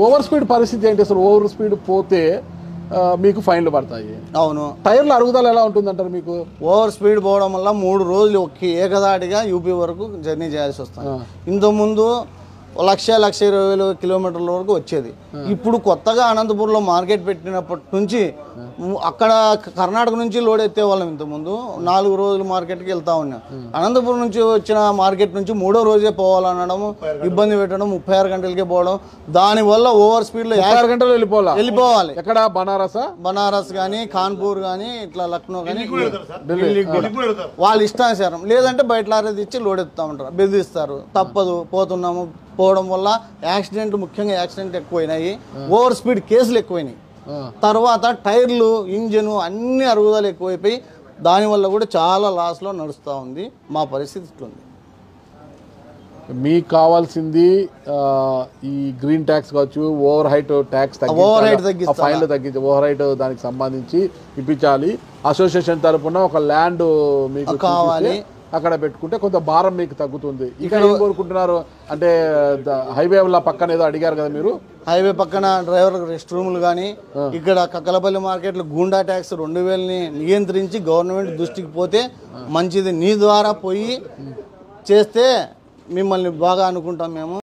Over speed పరిస్థితి ఏంటి అసలు? ఓవర్ స్పీడ్ పోతే మీకు ఫైన్లు పడతాయి. అవును. టైర్ల అరుగుదల ఎలా ఉంటుందంటారు మీకు? ఓవర్ స్పీడ్ పోవడం వల్ల 3 రోజులు ఏకదాటిగా యూపీ వరకు జర్నీ చేయాల్సి వస్తుంది. ఇంతకుముందు 1,20,000 కిలోమీటర్ల వరకు వచ్చేది. ఇప్పుడు కొత్తగా అనంతపూర్లో మార్కెట్ పెట్టినప్పటి నుంచి అక్కడ కర్ణాటక నుంచి లోడ్ ఎత్తే వాళ్ళం. ఇంతకుముందు 4 రోజులు మార్కెట్కి వెళ్తా ఉన్నాం. అనంతపురం నుంచి వచ్చిన మార్కెట్ నుంచి 3వ రోజే పోవాలనడం, ఇబ్బంది పెట్టడం, 36 గంటలకే పోవడం. దానివల్ల ఓవర్ స్పీడ్ లో 6 గంటలు వెళ్ళిపోవాలి. ఎక్కడ? బనారస్ కానీ, కాన్పూర్ కానీ, ఇట్లా లక్నో కానీ, వాళ్ళ ఇష్టానుసారం. లేదంటే బయట లారీ తెచ్చి లోడ్ ఎత్తుతా ఉంటారు, బెదిరిస్తారు. తప్పదు, పోతున్నాము. పోవడం వల్ల ముఖ్యంగా యాక్సిడెంట్ ఎక్కువైనాయి, ఓవర్ స్పీడ్ కేసులు ఎక్కువైనాయి. తర్వాత టైర్లు, ఇంజను అన్ని అరుగుదల ఎక్కువైపోయి దానివల్ల కూడా చాలా లాస్లో నడుస్తూ ఉంది. మా పరిస్థితి ఇట్లుంది. మీకు కావాల్సింది ఈ గ్రీన్ ట్యాక్స్ కావచ్చు, ఓవర్ హైట్ ట్యాక్స్ ఫైన్లు తగ్గించి ఓవర్ హైట్ దానికి సంబంధించి ఇప్పించాలి. అసోసియేషన్ తరఫున ఒక ల్యాండ్ మీకు కావాలి, అక్కడ పెట్టుకుంటే కొంత భారం మీకు తగ్గుతుంది. ఇక్కడ ఏం కోరుకుంటున్నారు అంటే హైవే పక్కన ఏదో అడిగారు కదా మీరు, హైవే పక్కన డ్రైవర్ రెస్ట్ రూములు కానీ, ఇక్కడ కక్కలపల్లి మార్కెట్లో గూండా ట్యాక్స్ 2000ని నియంత్రించి గవర్నమెంట్ దృష్టికి పోతే మంచిది. నీ ద్వారా పోయి చేస్తే మిమ్మల్ని బాగా అనుకుంటాం మేము.